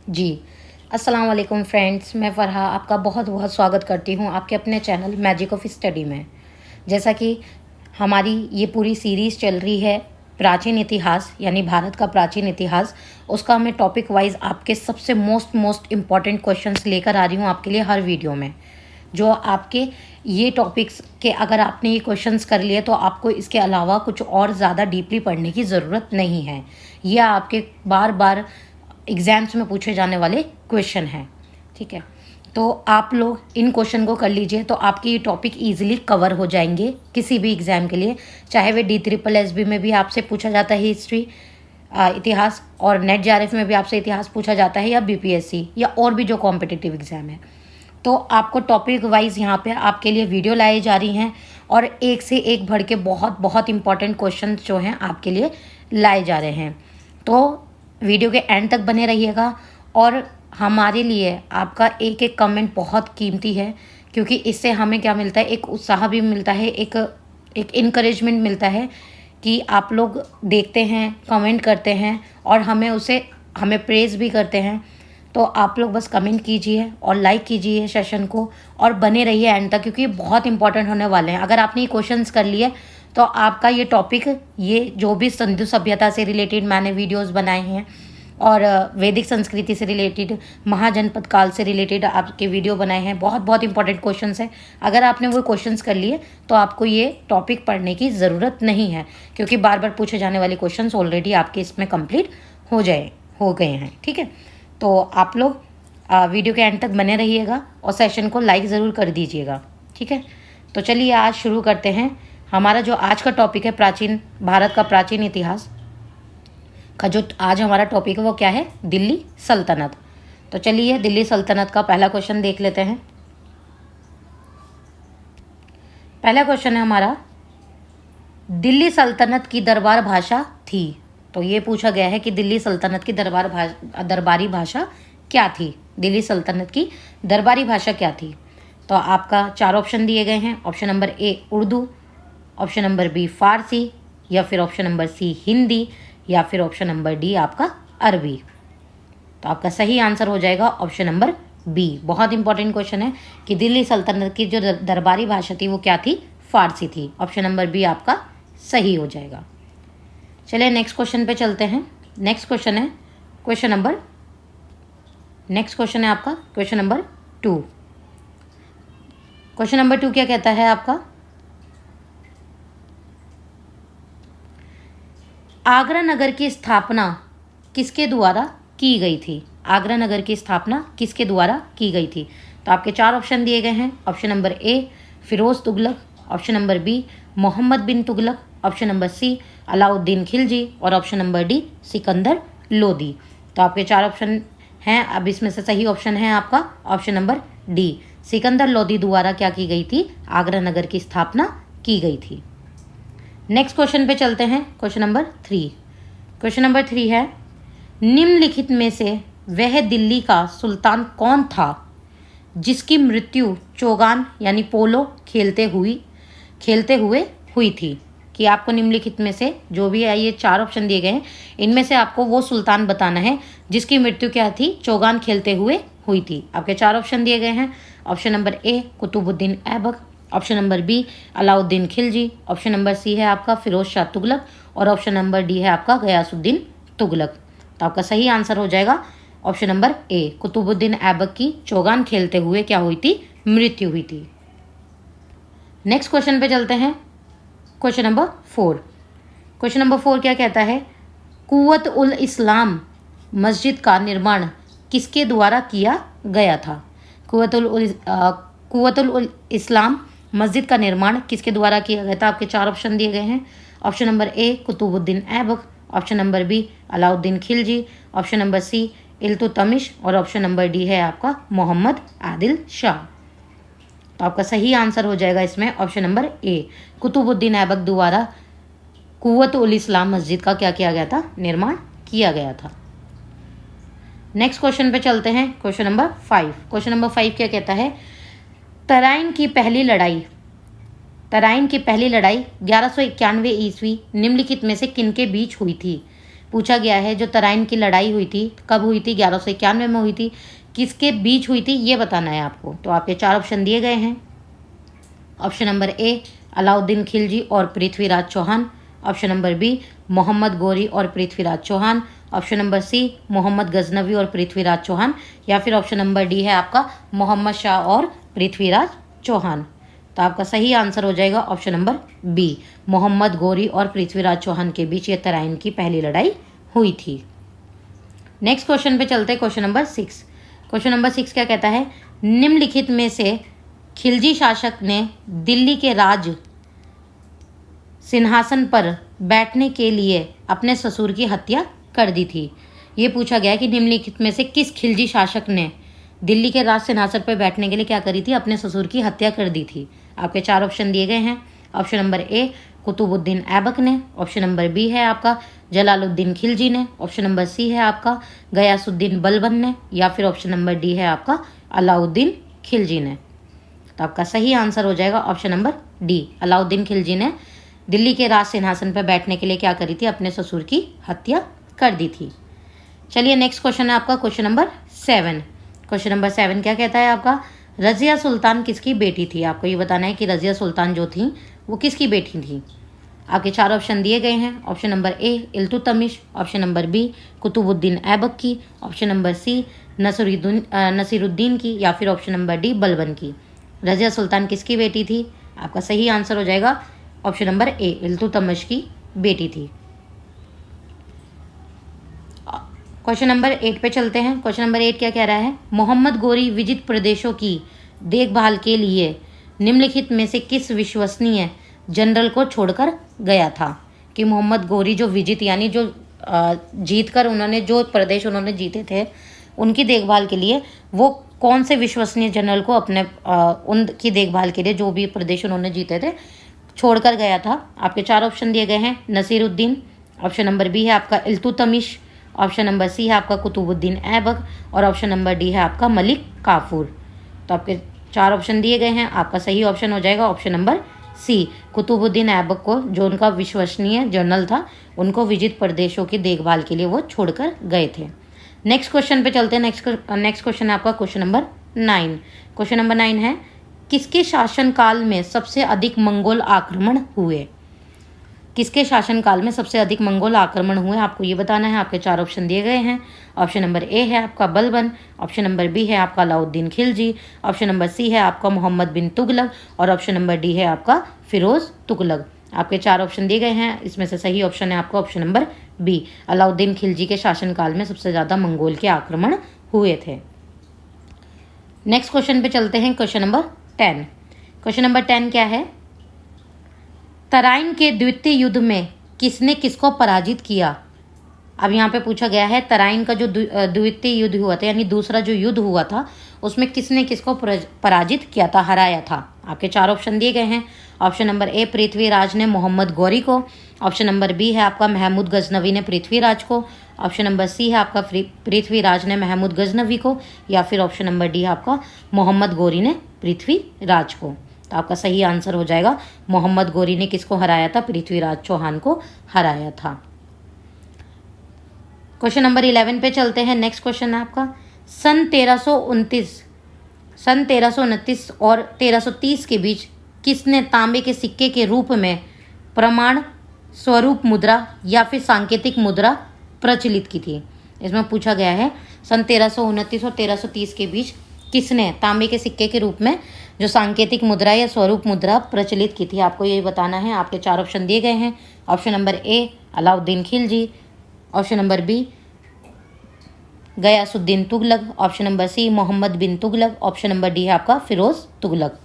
जी, अस्सलाम वालेकुम फ्रेंड्स, मैं फ़रहा आपका बहुत बहुत स्वागत करती हूँ आपके अपने चैनल मैजिक ऑफ स्टडी में। जैसा कि हमारी ये पूरी सीरीज़ चल रही है प्राचीन इतिहास यानी भारत का प्राचीन इतिहास, उसका मैं टॉपिक वाइज़ आपके सबसे मोस्ट इम्पॉर्टेंट क्वेश्चंस लेकर आ रही हूँ आपके लिए हर वीडियो में। जो आपके ये टॉपिक्स के अगर आपने ये क्वेश्चंस कर लिए तो आपको इसके अलावा कुछ और ज़्यादा डीपली पढ़ने की ज़रूरत नहीं है। ये आपके बार बार एग्ज़ाम्स में पूछे जाने वाले क्वेश्चन हैं, ठीक है। तो आप लोग इन क्वेश्चन को कर लीजिए तो आपके ये टॉपिक इजीली कवर हो जाएंगे किसी भी एग्ज़ाम के लिए, चाहे वे DSSB में भी आपसे पूछा जाता है हिस्ट्री इतिहास, और नेट JRF में भी आपसे इतिहास पूछा जाता है, या BPSC या और भी जो कॉम्पिटिटिव एग्ज़ाम है। तो आपको टॉपिक वाइज यहाँ पे आपके लिए वीडियो लाई जा रही हैं और एक से एक बढ़ के बहुत इंपॉर्टेंट क्वेश्चन जो हैं आपके लिए लाए जा रहे हैं। तो वीडियो के एंड तक बने रहिएगा, और हमारे लिए आपका एक एक कमेंट बहुत कीमती है, क्योंकि इससे हमें क्या मिलता है, एक उत्साह भी मिलता है, एक इनकरेजमेंट मिलता है कि आप लोग देखते हैं, कमेंट करते हैं और हमें प्रेज़ भी करते हैं। तो आप लोग बस कमेंट कीजिए और लाइक कीजिए सेशन को, और बने रहिए एंड तक, क्योंकि बहुत इंपॉर्टेंट होने वाले हैं। अगर आपने ये क्वेश्चंस कर लिए तो आपका ये टॉपिक, ये जो भी सिंधु सभ्यता से रिलेटेड मैंने वीडियोस बनाए हैं और वैदिक संस्कृति से रिलेटेड, महाजनपद काल से रिलेटेड आपके वीडियो बनाए हैं, बहुत इंपॉर्टेंट क्वेश्चंस हैं। अगर आपने वो क्वेश्चंस कर लिए तो आपको ये टॉपिक पढ़ने की ज़रूरत नहीं है, क्योंकि बार बार पूछे जाने वाले क्वेश्चंस ऑलरेडी आपके इसमें कंप्लीट हो गए हैं, ठीक है। तो आप लोग वीडियो के एंड तक बने रहिएगा और सेशन को लाइक ज़रूर कर दीजिएगा, ठीक है। तो चलिए आज शुरू करते हैं। हमारा जो आज का टॉपिक है भारत का प्राचीन इतिहास का, जो आज हमारा टॉपिक है वो क्या है, दिल्ली सल्तनत। तो चलिए दिल्ली सल्तनत का पहला क्वेश्चन देख लेते हैं। पहला क्वेश्चन है हमारा, दिल्ली सल्तनत की दरबार भाषा थी। तो ये पूछा गया है कि दिल्ली सल्तनत की दरबारी भाषा क्या थी, दिल्ली सल्तनत की दरबारी भाषा क्या थी। तो आपका 4 ऑप्शन दिए गए हैं। Option number A Urdu, option number B फारसी, या फिर ऑप्शन नंबर C हिंदी, या फिर ऑप्शन नंबर D आपका अरबी। तो आपका सही आंसर हो जाएगा ऑप्शन नंबर B। बहुत इंपॉर्टेंट क्वेश्चन है कि दिल्ली सल्तनत की जो दरबारी भाषा थी वो क्या थी, फारसी थी। ऑप्शन नंबर B आपका सही हो जाएगा। चलिए नेक्स्ट क्वेश्चन पे चलते हैं। नेक्स्ट क्वेश्चन है आपका क्वेश्चन नंबर 2। क्वेश्चन नंबर 2 क्या कहता है आपका, आगरा नगर की स्थापना किसके द्वारा की गई थी। आगरा नगर की स्थापना किसके द्वारा की गई थी। तो आपके 4 ऑप्शन दिए गए हैं। Option number A Firoz Tughlaq, option number B Muhammad bin Tughlaq, option number C Alauddin Khilji, और option number D Sikandar Lodi. तो आपके 4 ऑप्शन हैं। अब इसमें से सही ऑप्शन है आपका option number D, Sikandar Lodi द्वारा क्या की गई थी, आगरा नगर की स्थापना की गई थी। नेक्स्ट क्वेश्चन पे चलते हैं। Question number 3। क्वेश्चन नंबर 3 है, निम्नलिखित में से वह दिल्ली का सुल्तान कौन था जिसकी मृत्यु चौगान यानी पोलो खेलते हुए हुई थी। कि आपको निम्नलिखित में से जो भी है, ये 4 ऑप्शन दिए गए हैं, इनमें से आपको वो सुल्तान बताना है जिसकी मृत्यु क्या थी, चौगान खेलते हुए हुई थी। आपके 4 ऑप्शन दिए गए हैं। Option number A Qutbuddin Aibak, option number B Alauddin Khilji, option number C है आपका फिरोज शाह तुगलक, और ऑप्शन नंबर D है आपका गयासुद्दीन तुगलक। तो आपका सही आंसर हो जाएगा option number A, Qutbuddin Aibak की चौगान खेलते हुए क्या हुई थी, मृत्यु हुई थी। नेक्स्ट क्वेश्चन पे चलते हैं। Question number 4। क्वेश्चन नंबर 4 क्या कहता है, कुव्वत उल इस्लाम मस्जिद का निर्माण किसके द्वारा किया गया था। कुव्वत उल इस्लाम मस्जिद का निर्माण किसके द्वारा किया गया था। आपके 4 ऑप्शन दिए गए हैं। Option number A Qutbuddin Aibak, option number B Alauddin Khilji, option number C Iltutmish, और ऑप्शन नंबर D है आपका मोहम्मद आदिल शाह। तो आपका सही आंसर हो जाएगा इसमें option number A, Qutbuddin Aibak द्वारा कुव्वत उल इस्लाम मस्जिद का क्या किया गया था, निर्माण किया गया था। नेक्स्ट क्वेश्चन पे चलते हैं। Question number 5। क्वेश्चन नंबर 5 क्या कहता है, तराइन की पहली लड़ाई 1191 ईस्वी निम्नलिखित में से किनके बीच हुई थी। पूछा गया है जो तराइन की लड़ाई हुई थी कब हुई थी, 1191 में हुई थी, किसके बीच हुई थी ये बताना है आपको। तो आपके 4 ऑप्शन दिए गए हैं। Option number A Alauddin Khilji और Prithviraj Chauhan, option number B Mohammad Ghori और Prithviraj Chauhan, option number C Muhammad Ghaznavi और पृथ्वीराज चौहान, या फिर ऑप्शन नंबर डी है आपका मोहम्मद शाह और पृथ्वीराज चौहान। तो आपका सही आंसर हो जाएगा option number B, Mohammad Ghori और पृथ्वीराज चौहान के बीच ये तराइन की पहली लड़ाई हुई थी। नेक्स्ट क्वेश्चन पे चलते हैं, क्वेश्चन नंबर 6। क्वेश्चन नंबर 6 क्या कहता है, निम्नलिखित में से खिलजी शासक ने दिल्ली के राज सिंहासन पर बैठने के लिए अपने ससुर की हत्या कर दी थी। ये पूछा गया कि निम्नलिखित में से किस खिलजी शासक ने दिल्ली के राज सिंहासन पर बैठने के लिए क्या करी थी, अपने ससुर की हत्या कर दी थी। आपके 4 ऑप्शन दिए गए हैं। Option number A Qutubuddin Aibak ने, ऑप्शन नंबर बी है आपका जलालुद्दीन खिलजी ने, ऑप्शन नंबर सी है आपका गयासुद्दीन बलबन ने, या फिर ऑप्शन नंबर डी है आपका अलाउद्दीन खिलजी ने। तो आपका सही आंसर हो जाएगा option number D, Alauddin Khilji ने दिल्ली के राज सिंहासन पर बैठने के लिए क्या करी थी, अपने ससुर की हत्या कर दी थी। चलिए नेक्स्ट क्वेश्चन है आपका क्वेश्चन नंबर 7। क्वेश्चन नंबर 7 क्या कहता है आपका, रज़िया सुल्तान किसकी बेटी थी। आपको ये बताना है कि रज़िया सुल्तान जो थी वो किसकी बेटी थी। आपके 4 ऑप्शन दिए गए हैं। Option number A Iltutmish, option number B Qutbuddin Aibak की, ऑप्शन नंबर सी नसीरुद्दीन की, या फिर ऑप्शन नंबर डी बलबन की। रज़िया सुल्तान किसकी बेटी थी। आपका सही आंसर हो जाएगा ऑप्शन नंबर ए, इल्तुतमिश की बेटी थी। क्वेश्चन नंबर 8 पे चलते हैं। क्वेश्चन नंबर 8 क्या कह रहा है, मोहम्मद गौरी विजित प्रदेशों की देखभाल के लिए निम्नलिखित में से किस विश्वसनीय जनरल को छोड़कर गया था। कि मोहम्मद गौरी जो विजित यानी जो जीत कर उन्होंने जो प्रदेश उन्होंने जीते थे उनकी देखभाल के लिए वो कौन से विश्वसनीय जनरल को अपने उनकी देखभाल के लिए जो भी प्रदेश उन्होंने जीते थे छोड़कर गया था। आपके 4 ऑप्शन दिए गए हैं। नसीरुद्दीन, ऑप्शन नंबर बी है आपका इल्तुतमिश, ऑप्शन नंबर सी है आपका कुतुबुद्दीन ऐबक, और ऑप्शन नंबर डी है आपका मलिक काफूर। तो आपके 4 ऑप्शन दिए गए हैं। आपका सही ऑप्शन हो जाएगा option number C, Qutbuddin Aibak को जो उनका विश्वसनीय जनरल था उनको विजित प्रदेशों की देखभाल के लिए वो छोड़कर गए थे। नेक्स्ट क्वेश्चन पे चलते हैं। नेक्स्ट क्वेश्चन है आपका क्वेश्चन नंबर 9। क्वेश्चन नंबर 9 है, किसके शासनकाल में सबसे अधिक मंगोल आक्रमण हुए। किसके शासनकाल में सबसे अधिक मंगोल आक्रमण हुए आपको ये बताना है। आपके 4 ऑप्शन दिए गए हैं। ऑप्शन नंबर ए है आपका बलबन, ऑप्शन नंबर बी है आपका Alauddin Khilji, option number C है आपका मोहम्मद बिन तुगलक, और ऑप्शन नंबर डी है आपका फिरोज तुगलक। आपके 4 ऑप्शन दिए गए हैं। इसमें से सही ऑप्शन है आपका option number B, Alauddin Khilji के शासनकाल में सबसे ज़्यादा मंगोल के आक्रमण हुए थे। नेक्स्ट क्वेश्चन पे चलते हैं, क्वेश्चन नंबर 10। क्वेश्चन नंबर 10 क्या है, तराइन के द्वितीय युद्ध में किसने किसको पराजित किया। अब यहाँ पे पूछा गया है तराइन का जो द्वितीय युद्ध हुआ था यानी दूसरा जो युद्ध हुआ था उसमें किसने किसको पराजित किया था, हराया था। आपके 4 ऑप्शन दिए गए हैं। ऑप्शन नंबर ए पृथ्वीराज ने मोहम्मद गौरी को, ऑप्शन नंबर बी है आपका महमूद गजनवी ने पृथ्वीराज को, ऑप्शन नंबर सी है आपका पृथ्वीराज ने महमूद गजनवी को, या फिर ऑप्शन नंबर डी है आपका मोहम्मद गौरी ने पृथ्वीराज को। तो आपका सही आंसर हो जाएगा मोहम्मद गौरी ने किसको हराया था, पृथ्वीराज चौहान को हराया था। क्वेश्चन नंबर 11 पे चलते हैं। नेक्स्ट क्वेश्चन है आपका, सन 1329 और 1330 के बीच किसने तांबे के सिक्के के रूप में प्रमाण स्वरूप मुद्रा या फिर सांकेतिक मुद्रा प्रचलित की थी। इसमें पूछा गया है सन 1329 और 1330 के बीच किसने तांबे के सिक्के के रूप में जो सांकेतिक मुद्रा या स्वरूप मुद्रा प्रचलित की थी। आपको ये बताना है। आपके 4 ऑप्शन दिए गए हैं। Option number A Alauddin Khilji, option number B Ghiyasuddin Tughlaq, option number C Mohammad bin Tughlaq, option number D है आपका फिरोज तुगलक।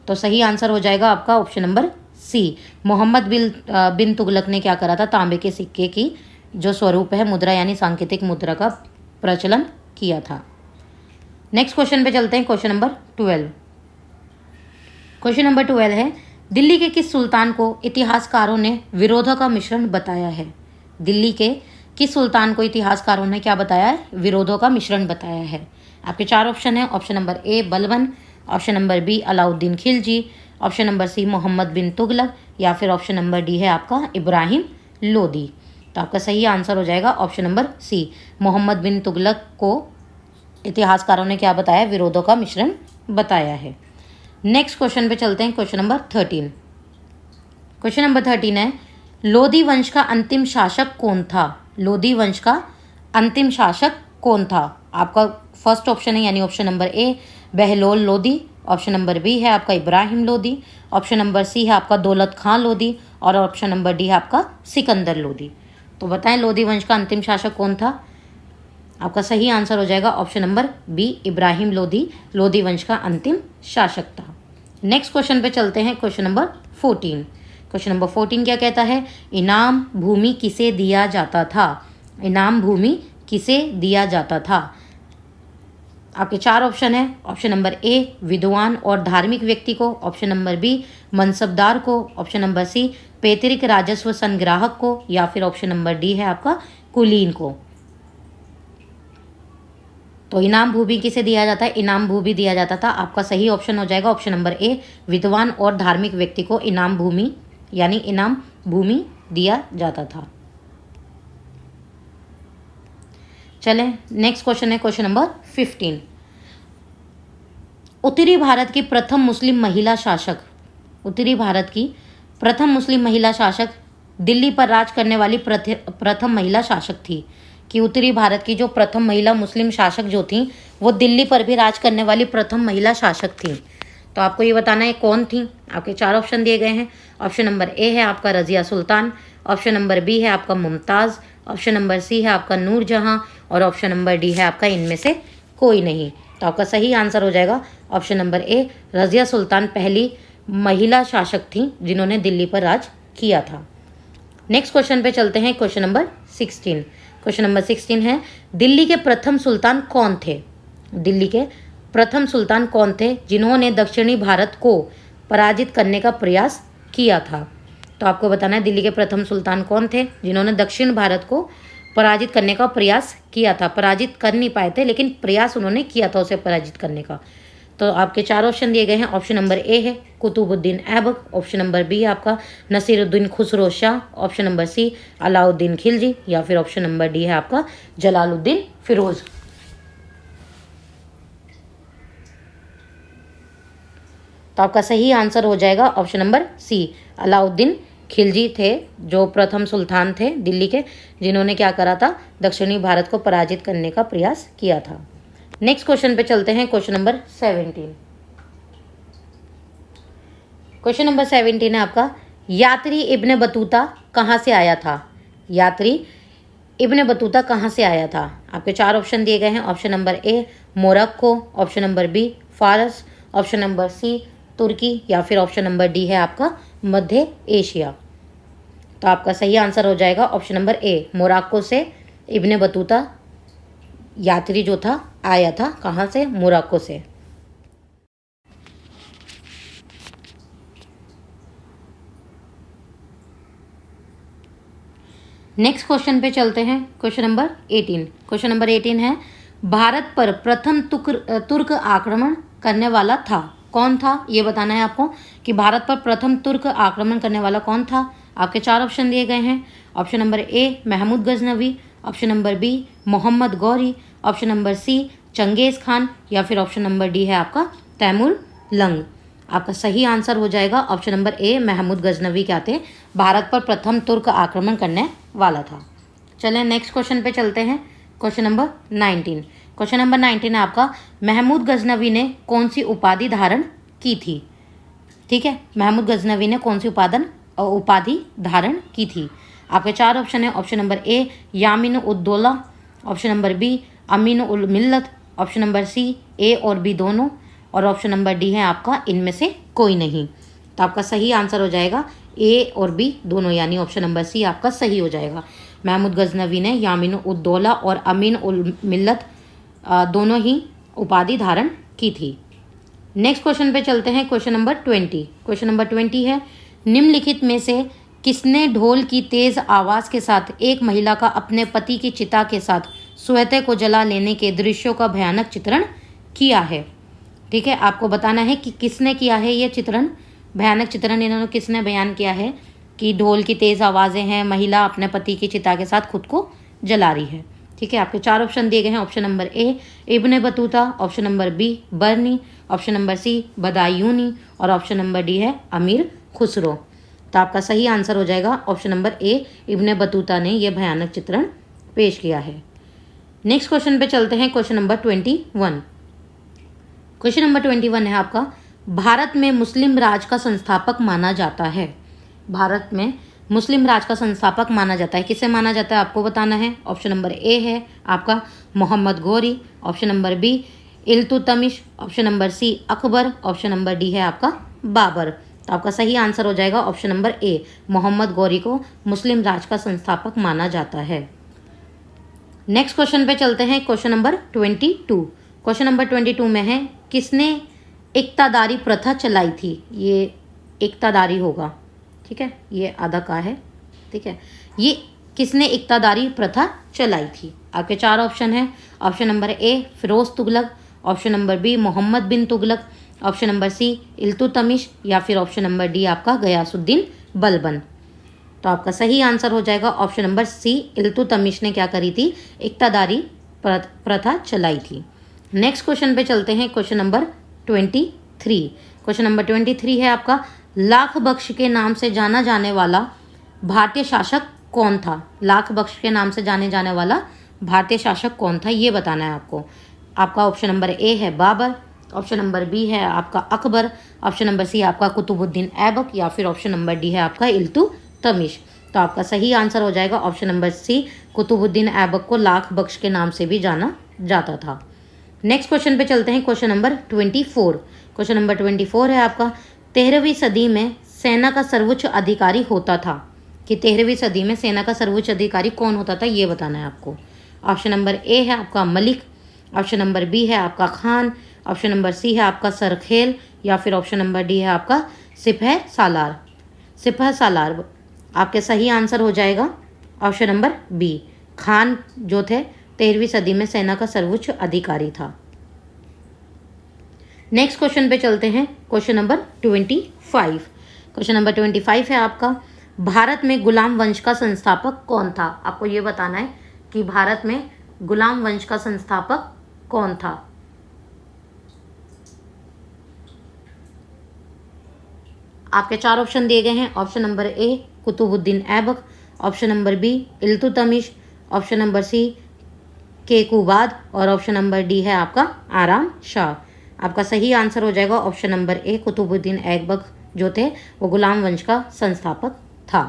तो सही आंसर हो जाएगा आपका option number C, Mohammad bin Tughlaq ने क्या करा था, तांबे के सिक्के की जो स्वरूप है मुद्रा यानी सांकेतिक मुद्रा का प्रचलन किया था। नेक्स्ट क्वेश्चन पे चलते हैं, क्वेश्चन नंबर 12। क्वेश्चन नंबर 12 है, दिल्ली के किस सुल्तान को इतिहासकारों ने विरोधों का मिश्रण बताया है। दिल्ली के किस सुल्तान को इतिहासकारों ने क्या बताया है, विरोधों का मिश्रण बताया है। आपके 4 ऑप्शन है। Option number A Balban, option number B Alauddin Khilji, option number C Mohammad bin Tughlaq, या फिर ऑप्शन नंबर डी है आपका इब्राहिम लोदी। तो तो आपका सही आंसर हो जाएगा option number C, Mohammad bin Tughlaq को इतिहासकारों ने क्या बताया, विरोधों का मिश्रण बताया है। नेक्स्ट क्वेश्चन पे चलते हैं, क्वेश्चन नंबर 13। क्वेश्चन नंबर 13 है, लोधी वंश का अंतिम शासक कौन था? लोधी वंश का अंतिम शासक कौन था? आपका फर्स्ट ऑप्शन है यानी option number A Bahlol Lodi, option number B है आपका Ibrahim Lodi, option number C है आपका दौलत खां लोधी और ऑप्शन नंबर डी है आपका सिकंदर लोधी। तो बताएं लोधी वंश का अंतिम शासक कौन था? आपका सही आंसर हो जाएगा option number B, Ibrahim Lodi Lodi वंश का अंतिम शासक था। नेक्स्ट क्वेश्चन पे चलते हैं, क्वेश्चन नंबर 14। क्वेश्चन नंबर 14 क्या कहता है, इनाम भूमि किसे दिया जाता था? इनाम भूमि किसे दिया जाता था? आपके चार ऑप्शन है, ऑप्शन नंबर ए विद्वान और धार्मिक व्यक्ति को, ऑप्शन नंबर बी मनसबदार को, ऑप्शन नंबर सी पैतृक राजस्व संग्राहक को, या फिर ऑप्शन नंबर डी है आपका कुलीन को। तो इनाम भूमि किसे दिया जाता है? इनाम भूमि दिया जाता था। आपका सही ऑप्शन हो जाएगा ऑप्शन नंबर ए विद्वान और धार्मिक व्यक्ति को इनाम भूमि यानी इनाम भूमि दिया जाता था। चलें नेक्स्ट क्वेश्चन है, क्वेश्चन नंबर 15। उत्तरी भारत की प्रथम मुस्लिम महिला शासक, उत्तरी भारत की प्रथम मुस्लिम महिला शासक दिल्ली पर राज करने वाली प्रथम महिला शासक थी, कि उत्तरी भारत की जो प्रथम महिला मुस्लिम शासक जो थी वो दिल्ली पर भी राज करने वाली प्रथम महिला शासक थी। तो आपको ये बताना है कौन थी। आपके चार ऑप्शन दिए गए हैं, ऑप्शन नंबर ए है आपका Razia Sultan, option number B है आपका मुमताज़, ऑप्शन नंबर सी है आपका नूरजहां और ऑप्शन नंबर डी है आपका इनमें से कोई नहीं। तो आपका सही आंसर हो जाएगा ऑप्शन नंबर ए, रजिया सुल्तान पहली महिला शासक थी जिन्होंने दिल्ली पर राज किया था। नेक्स्ट क्वेश्चन पे चलते हैं, क्वेश्चन नंबर 16। क्वेश्चन नंबर 16 है, दिल्ली के प्रथम सुल्तान कौन थे? दिल्ली के प्रथम सुल्तान कौन थे जिन्होंने दक्षिणी भारत को पराजित करने का प्रयास किया था? तो आपको बताना है दिल्ली के प्रथम सुल्तान कौन थे जिन्होंने दक्षिण भारत को पराजित करने का प्रयास किया था। पराजित कर नहीं पाए थे लेकिन प्रयास उन्होंने किया था उसे पराजित करने का। तो आपके चार ऑप्शन दिए गए हैं, ऑप्शन नंबर ए है Qutbuddin Aibak, option number B आपका Nasiruddin Khusro Shah, option number C Alauddin Khilji, या फिर ऑप्शन नंबर डी है आपका जलालुद्दीन फिरोज। तो आपका सही आंसर हो जाएगा option number C, Alauddin Khilji थे जो प्रथम सुल्तान थे दिल्ली के जिन्होंने क्या करा था, दक्षिणी भारत को पराजित करने का प्रयास किया था। नेक्स्ट क्वेश्चन पे चलते हैं, क्वेश्चन नंबर 17। क्वेश्चन नंबर 17 है आपका, यात्री इब्ने बतूता कहाँ से आया था? यात्री इब्ने बतूता कहाँ से आया था? आपके चार ऑप्शन दिए गए हैं, option number A Morocco, option number B Faras, option number C Turki, या फिर ऑप्शन नंबर डी है आपका मध्य एशिया। तो आपका सही आंसर हो जाएगा ऑप्शन नंबर ए, मोरक्को से इब्ने बतूता यात्री जो था आया था। कहाँ से? मोरक्को से। नेक्स्ट क्वेश्चन पे चलते हैं, क्वेश्चन नंबर 18। क्वेश्चन नंबर 18 है, भारत पर प्रथम तुर्क आक्रमण करने वाला था कौन था? ये बताना है आपको कि भारत पर प्रथम तुर्क आक्रमण करने वाला कौन था। आपके चार ऑप्शन दिए गए हैं, option number A Mahmud Ghaznavi, option number B Mohammad Ghori, option number C Changez Khan, या फिर ऑप्शन नंबर डी है आपका तैमूर लंग। आपका सही आंसर हो जाएगा option number A, Mahmud Ghaznavi क्या थे, भारत पर प्रथम तुर्क आक्रमण करने वाला था। चलें नेक्स्ट क्वेश्चन पे चलते हैं, क्वेश्चन नंबर 19। क्वेश्चन नंबर 19 है आपका, महमूद गजनवी ने कौन सी उपाधि धारण की थी? ठीक है, महमूद गजनवी ने कौन सी उपाधि धारण की थी? आपके चार ऑप्शन है, option number A Yamin Uddaula, option number B Amin ul Millat, option number सी ए और बी दोनों, और ऑप्शन नंबर डी है आपका इनमें से कोई नहीं। तो आपका सही आंसर हो जाएगा ए और बी दोनों, यानी ऑप्शन नंबर सी आपका सही हो जाएगा। महमूद गजनवी ने यामिन उद्दौला और अमीन उल मिल्लत दोनों ही उपाधि धारण की थी। नेक्स्ट क्वेश्चन पे चलते हैं, क्वेश्चन नंबर 20। क्वेश्चन नंबर 20 है, निम्नलिखित में से किसने ढोल की तेज आवाज़ के साथ एक महिला का अपने पति की चिता के साथ स्वतः को जला लेने के दृश्यों का भयानक चित्रण किया है? ठीक है, आपको बताना है कि किसने किया है ये चित्रण, भयानक चित्रण इन्होंने किसने बयान किया है। कि ढोल की तेज़ आवाज़ें हैं, महिला अपने पति की चिता के साथ खुद को जला रही है। ठीक है, आपके 4 ऑप्शन दिए गए हैं। Option number A Ibne Battuta, option number B Barani, option number C Badayuni और ऑप्शन नंबर डी है अमीर खुसरो। तो आपका सही आंसर हो जाएगा option number A, Ibne Battuta ने यह भयानक चित्रण पेश किया है। नेक्स्ट क्वेश्चन पे चलते हैं, क्वेश्चन नंबर 21। क्वेश्चन नंबर 21 है आपका, भारत में मुस्लिम राज का संस्थापक माना जाता है। भारत में मुस्लिम राज का संस्थापक माना जाता है, किसे माना जाता है आपको बताना है। ऑप्शन नंबर ए है आपका Mohammad Ghori, option number B Iltutmish, option number C Akbar, option number D है आपका बाबर। तो आपका सही आंसर हो जाएगा option number A, Mohammad Ghori को मुस्लिम राज का संस्थापक माना जाता है। नेक्स्ट क्वेश्चन पे चलते हैं, क्वेश्चन नंबर 22। क्वेश्चन नंबर 22 में है, किसने इक्तादारी प्रथा चलाई थी। ये इक्तादारी होगा, ठीक है, ये आधा का है, ठीक है। ये किसने इक्तादारी प्रथा चलाई थी। आपके 4 ऑप्शन हैं। Option number A Firoz Tughlaq, option number B Mohammad bin Tughlaq, option number C Iltutmish या फिर ऑप्शन नंबर डी आपका गयासुद्दीन बलबन। तो आपका सही आंसर हो जाएगा ऑप्शन नंबर सी, इल्तुतमिश ने क्या करी थी, इक्तादारी प्रथा चलाई थी। नेक्स्ट क्वेश्चन पे चलते हैं, क्वेश्चन नंबर 23। क्वेश्चन नंबर 23 है आपका, लाख बख्श के नाम से जाना जाने वाला भारतीय शासक कौन था। लाख बख्श के नाम से जाने जाने वाला भारतीय शासक कौन था, ये बताना है आपको। आपका ऑप्शन नंबर ए है बाबर, ऑप्शन नंबर बी है आपका अकबर, ऑप्शन नंबर सी आपका कुतुबुद्दीन ऐबक या फिर ऑप्शन नंबर डी है आपका इल्तुतमिश। तो आपका सही आंसर हो जाएगा option number C, Qutbuddin Aibak को लाख बख्श के नाम से भी जाना जाता था। नेक्स्ट क्वेश्चन पे चलते हैं, क्वेश्चन नंबर 24। क्वेश्चन नंबर 24 है आपका, 13वीं सदी में सेना का सर्वोच्च अधिकारी होता था। कि 13वीं सदी में सेना का सर्वोच्च अधिकारी कौन होता था, ये बताना है आपको। ऑप्शन नंबर ए है आपका मलिक, ऑप्शन नंबर बी है आपका खान, ऑप्शन नंबर सी है आपका सरखेल या फिर ऑप्शन नंबर डी है आपका सिपह सालार। सिपह सालार आपके सही आंसर हो जाएगा ऑप्शन नंबर बी, खान जो थे 13वीं सदी में सेना का सर्वोच्च अधिकारी था। नेक्स्ट क्वेश्चन पे चलते हैं, क्वेश्चन नंबर 25। क्वेश्चन नंबर 25 है आपका, भारत में गुलाम वंश का संस्थापक कौन था। आपको ये बताना है कि भारत में गुलाम वंश का संस्थापक कौन था। आपके 4 ऑप्शन दिए गए हैं। Option number A Qutubuddin Aibak, option number B Iltutmish, option number C Kaikubad और ऑप्शन नंबर डी है आपका आराम शाह। आपका सही आंसर हो जाएगा option number A, Qutubuddin Aibak जो थे वो गुलाम वंश का संस्थापक था।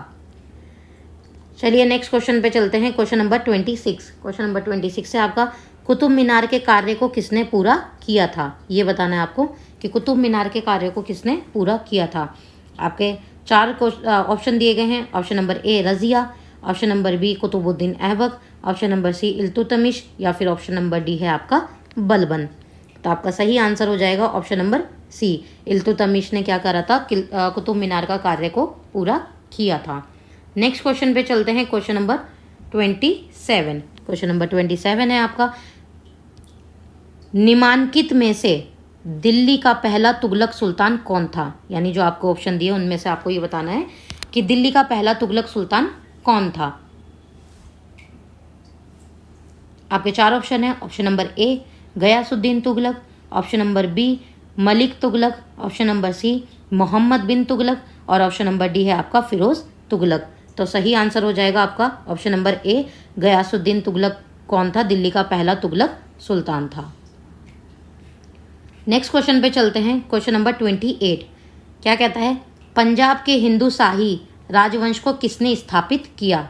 चलिए नेक्स्ट क्वेश्चन पे चलते हैं, क्वेश्चन नंबर 26। क्वेश्चन नंबर 26 है आपका, कुतुब मीनार के कार्य को किसने पूरा किया था। ये बताना है आपको कि कुतुब मीनार के कार्य को किसने पूरा किया था। आपके 4 ऑप्शन दिए गए हैं। Option number A Razia, option number B Qutbuddin Aibak, option number C Iltutmish या फिर ऑप्शन नंबर डी है आपका बलबन। तो आपका सही आंसर हो जाएगा ऑप्शन नंबर सी, इल्तुतमिश ने क्या करा था, कुतुब मीनार का कार्य को पूरा किया था। नेक्स्ट क्वेश्चन पे चलते हैं, क्वेश्चन नंबर 27। क्वेश्चन नंबर 27 है आपका, निम्नलिखित में से दिल्ली का पहला तुगलक सुल्तान कौन था। यानी जो आपको ऑप्शन दिए उनमें से आपको ये बताना है कि दिल्ली का पहला तुगलक सुल्तान कौन था। आपके 4 ऑप्शन है। Option number A Ghiyasuddin Tughlaq, option number B Malik Tughlaq, option number C Mohammad bin Tughlaq और ऑप्शन नंबर डी है आपका फिरोज तुगलक। तो सही आंसर हो जाएगा आपका option number A, Ghiyasuddin Tughlaq कौन था, दिल्ली का पहला तुगलक सुल्तान था। नेक्स्ट क्वेश्चन पे चलते हैं, क्वेश्चन नंबर 28। क्या कहता है, पंजाब के हिंदू शाही राजवंश को किसने स्थापित किया।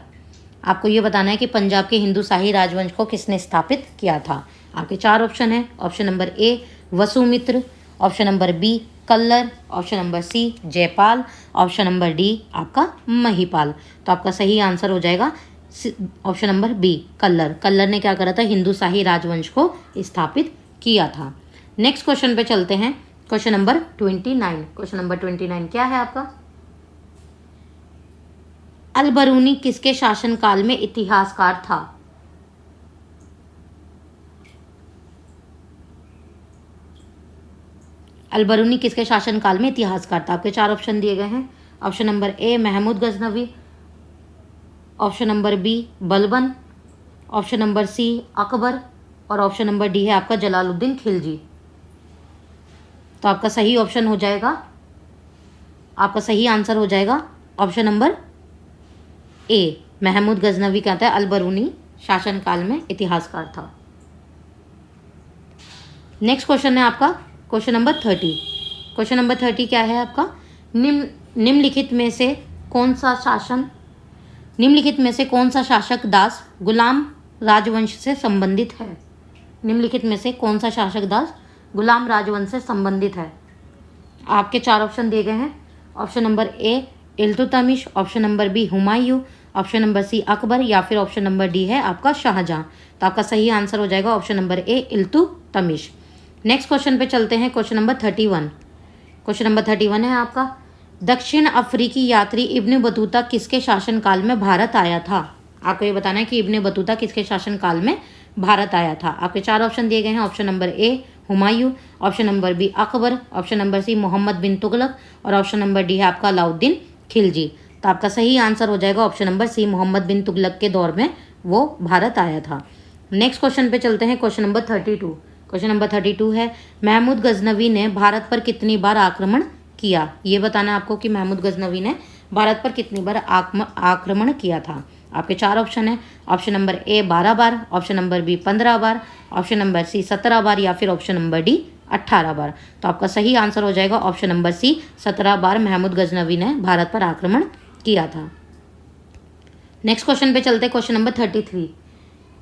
आपको ये बताना है कि पंजाब के हिंदू शाही राजवंश को किसने स्थापित किया था। आपके 4 ऑप्शन है। Option number A Vasumitra, option number B Kallar, option number C Jaipal, option number D आपका महिपाल। तो आपका सही आंसर हो जाएगा option number B Kallar. Kallar ने क्या करा था, हिंदू शाही राजवंश को स्थापित किया था। नेक्स्ट क्वेश्चन पे चलते हैं, क्वेश्चन नंबर 29। क्वेश्चन नंबर 29 क्या है आपका, अल बरूनी किसके शासनकाल में इतिहासकार था। अल बरूनी किसके शासनकाल में इतिहासकार था। आपके 4 ऑप्शन दिए गए हैं। Option number A Mahmud Ghaznavi, option number B Balban, option number C Akbar और ऑप्शन नंबर डी है आपका जलालुद्दीन खिलजी। तो आपका सही ऑप्शन हो जाएगा, आपका सही आंसर हो जाएगा option number A Mahmud Ghaznavi कहता है अलबरूनी शासनकाल में इतिहासकार था। नेक्स्ट क्वेश्चन है आपका क्वेश्चन नंबर 30। क्वेश्चन नंबर 30 क्या है आपका, निम्नलिखित में से कौन सा शासक दास गुलाम राजवंश से संबंधित है। निम्नलिखित में से कौन सा शासक दास गुलाम राजवंश से संबंधित है। आपके 4 ऑप्शन दिए गए हैं। Option number A Iltutmish, option number B Humayun, option number C Akbar या फिर ऑप्शन नंबर डी है आपका शाहजहां। तो आपका सही आंसर हो जाएगा option number A Iltutmish. Next question पे चलते हैं, क्वेश्चन नंबर 31। क्वेश्चन नंबर 31 है आपका, दक्षिण अफ्रीकी यात्री इब्न बतूता किसके शासनकाल में भारत आया था। आपको ये बताना है कि इब्न बतूता किसके शासनकाल में भारत आया था। आपके 4 ऑप्शन दिए गए हैं। Option number A Humayun, option number B Akbar, option number C Mohammad bin Tughlaq और ऑप्शन नंबर डी है आपका अलाउद्दीन खिलजी। तो आपका सही आंसर हो जाएगा option number C Mohammad bin Tughlaq के दौर में वो भारत आया था। नेक्स्ट क्वेश्चन पे चलते हैं, क्वेश्चन नंबर 32। क्वेश्चन नंबर 32 है, महमूद गजनवी ने भारत पर कितनी बार आक्रमण किया। ये बताना है आपको कि महमूद गजनवी ने भारत पर कितनी बार आक्रमण किया था। आपके 4 ऑप्शन है। ऑप्शन नंबर ए 12 बार, ऑप्शन नंबर बी 15 बार, ऑप्शन नंबर सी 17 बार या फिर ऑप्शन नंबर डी 18 बार। तो आपका सही आंसर हो जाएगा ऑप्शन नंबर सी 17 बार महमूद गजनवी ने भारत पर आक्रमण किया था। नेक्स्ट क्वेश्चन पे चलते हैं, क्वेश्चन नंबर 33।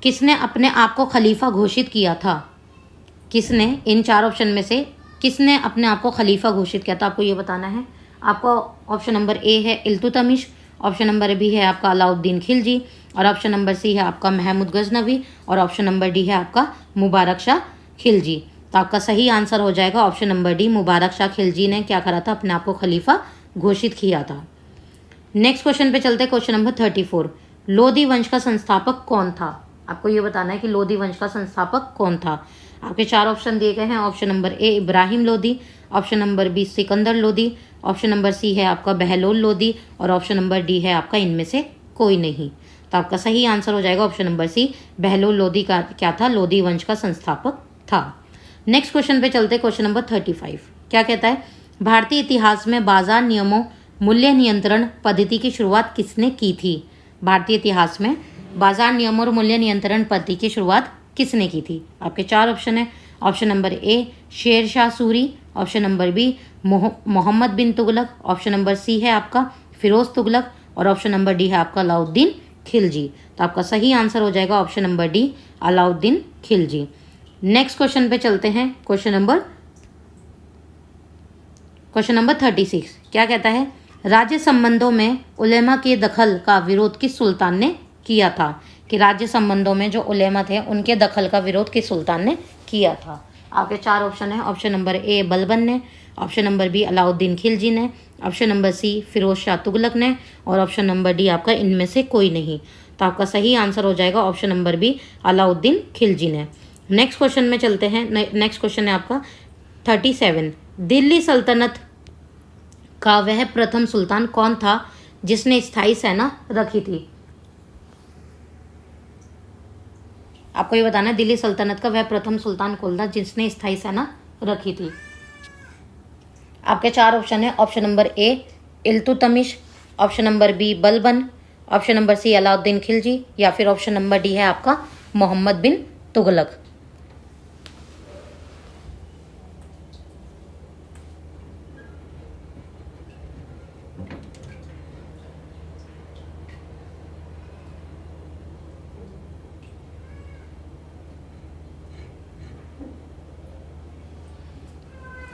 किसने अपने आप को खलीफा घोषित किया था। किसने, इन 4 ऑप्शन में से किसने अपने आप को खलीफा घोषित किया था, आपको ये बताना है। आपको ऑप्शन नंबर ए है इल्तुतमिश, ऑप्शन नंबर बी है आपका अलाउद्दीन खिलजी और ऑप्शन नंबर सी है आपका महमूद गजनवी और ऑप्शन नंबर डी है आपका मुबारक शाह खिलजी। तो आपका सही आंसर हो जाएगा option number D Mubarak Shah Khilji ने क्या करा था, अपने आप को खलीफा घोषित किया था। नेक्स्ट क्वेश्चन पे चलते हैं, क्वेश्चन नंबर 34। लोधी वंश का संस्थापक कौन था। आपको ये बताना है कि लोधी वंश का संस्थापक कौन था। आपके 4 ऑप्शन दिए गए हैं। Option number A Ibrahim Lodi, option number B Sikandar Lodi, option number C है आपका बहलोल लोधी और ऑप्शन नंबर डी है आपका इनमें से कोई नहीं। तो आपका सही आंसर हो जाएगा option number C Bahlol Lodi का क्या था, लोधी वंश का संस्थापक था। नेक्स्ट क्वेश्चन पे चलते हैं, क्वेश्चन नंबर 35। क्या कहता है, भारतीय इतिहास में बाजार नियमों मूल्य नियंत्रण पद्धति की शुरुआत किसने की थी। भारतीय इतिहास में बाजार नियमों और मूल्य नियंत्रण पद्धति की शुरुआत किसने की थी। आपके 4 ऑप्शन है। Option number A Sher Shah Suri, option number B Mohammad bin Tughlaq, option number C है आपका फिरोज तुगलक और ऑप्शन नंबर डी है आपका अलाउद्दीन खिलजी। तो आपका सही आंसर हो जाएगा option number D Alauddin Khilji. Next question पे चलते हैं, क्वेश्चन नंबर 36। क्या कहता है, राज्य संबंधों में उलेमा के दखल का विरोध किस सुल्तान ने किया था। कि राज्य संबंधों में जो उलेमा थे उनके दखल का विरोध किस सुल्तान ने किया था। आपके 4 ऑप्शन है। ऑप्शन नंबर ए बलबन ने, option number B Alauddin Khilji ने, option number C Firoz Shah Tughlaq ने और ऑप्शन नंबर डी आपका इनमें से कोई नहीं। तो आपका सही आंसर हो जाएगा option number B Alauddin Khilji ने। नेक्स्ट क्वेश्चन में चलते हैं। नेक्स्ट क्वेश्चन है आपका 37। दिल्ली सल्तनत का वह प्रथम सुल्तान कौन था जिसने स्थायी सेना रखी थी। आपको ये बताना है दिल्ली सल्तनत का वह प्रथम सुल्तान कौन था जिसने स्थायी सेना रखी थी। आपके 4 ऑप्शन है। Option number A Iltutmish, option number B Balban, option number C Alauddin Khilji या फिर ऑप्शन नंबर डी है आपका मोहम्मद बिन तुगलक।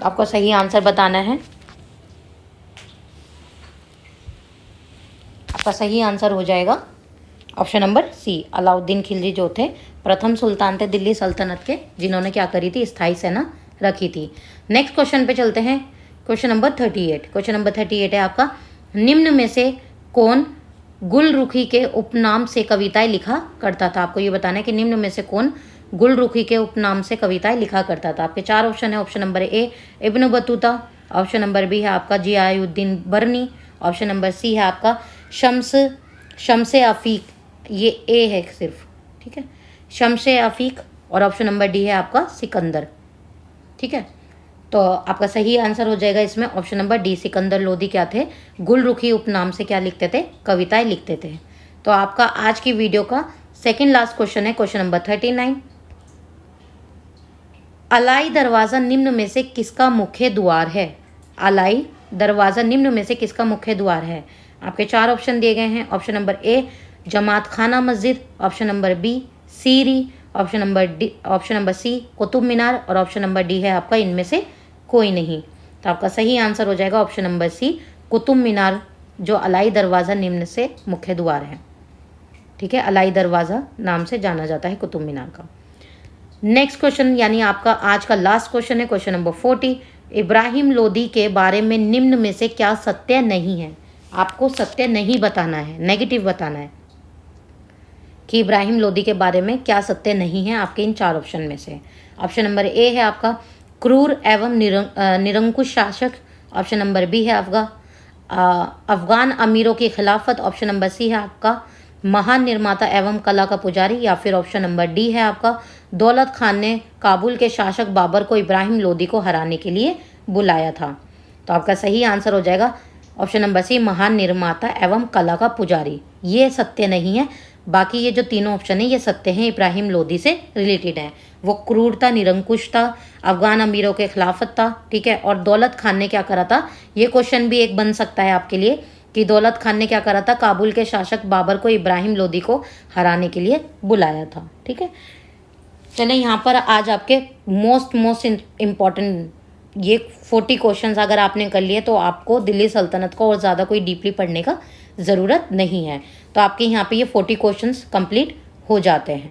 आपको सही आंसर बताना है। आपका सही आंसर हो जाएगा option number C Alauddin Khilji जो थे प्रथम सुल्तान थे दिल्ली सल्तनत के, जिन्होंने क्या करी थी, स्थायी सेना रखी थी। नेक्स्ट क्वेश्चन पे चलते हैं, क्वेश्चन नंबर 38। क्वेश्चन नंबर 38 है आपका, निम्न में से कौन गुलरुखी के उपनाम से कविताएं लिखा करता था। आपको ये बताना है कि निम्न में से कौन गुलरुखी के उपनाम से कविताएं लिखा करता था। आपके 4 ऑप्शन है। Option number A Ibn Battuta, option number B है आपका जियाउद्दीन बरनी, ऑप्शन नंबर सी है आपका शम्स अफीक, ये ए है सिर्फ, ठीक है, शम्स अफीक। और ऑप्शन नंबर डी है आपका सिकंदर, ठीक है। तो आपका सही आंसर हो जाएगा इसमें option number D, Sikandar Lodi क्या थे, गुलरुखी उपनाम से क्या लिखते थे, कविताएं लिखते थे। तो आपका आज की वीडियो का सेकंड लास्ट क्वेश्चन है क्वेश्चन नंबर 39। अलाई दरवाज़ा निम्न में से किसका मुख्य द्वार है? अलाई दरवाज़ा निम्न में से किसका मुख्य द्वार है? आपके चार ऑप्शन दिए गए हैं। ऑप्शन नंबर ए जमात खाना मस्जिद, ऑप्शन नंबर बी सीरी, ऑप्शन नंबर सी कुतुब मीनार और ऑप्शन नंबर डी है आपका इनमें से कोई नहीं। तो आपका सही आंसर हो जाएगा ऑप्शन नंबर सी कुतुब मीनार, जो अलाई दरवाज़ा निम्न से मुख्य द्वार है, ठीक है। अलाई दरवाज़ा नाम से जाना जाता है कुतुब मीनार का। नेक्स्ट क्वेश्चन यानी आपका आज का लास्ट क्वेश्चन है क्वेश्चन नंबर 40। इब्राहिम लोदी के बारे में निम्न में से क्या सत्य नहीं है? आपको सत्य नहीं बताना है, नेगेटिव बताना है कि इब्राहिम लोदी के बारे में क्या सत्य नहीं है आपके इन चार ऑप्शन में से। ऑप्शन नंबर ए है आपका क्रूर एवं निरंकुश शासक, ऑप्शन नंबर बी है आपका अफगान अमीरों की खिलाफत, ऑप्शन नंबर सी है आपका महान निर्माता एवं कला का पुजारी, या फिर ऑप्शन नंबर डी है आपका दौलत खान ने काबुल के शासक बाबर को इब्राहिम लोदी को हराने के लिए बुलाया था। तो आपका सही आंसर हो जाएगा ऑप्शन नंबर सी महान निर्माता एवं कला का पुजारी। ये सत्य नहीं है, बाकी ये जो तीनों ऑप्शन है ये सत्य हैं, इब्राहिम लोदी से रिलेटेड है। वो क्रूरता, निरंकुश था, अफगान अमीरों के खिलाफत था, ठीक है। और दौलत खान ने क्या करा था, ये क्वेश्चन भी एक बन सकता है आपके लिए कि दौलत खान ने क्या करा था, काबुल के शासक बाबर को इब्राहिम लोदी को हराने के लिए बुलाया था, ठीक है। चलें यहाँ पर आज आपके मोस्ट इम्पॉर्टेंट ये 40 क्वेश्चंस अगर आपने कर लिए तो आपको दिल्ली सल्तनत को और ज़्यादा कोई डीपली पढ़ने का ज़रूरत नहीं है। तो आपके यहाँ पे ये 40 क्वेश्चंस कंप्लीट हो जाते हैं।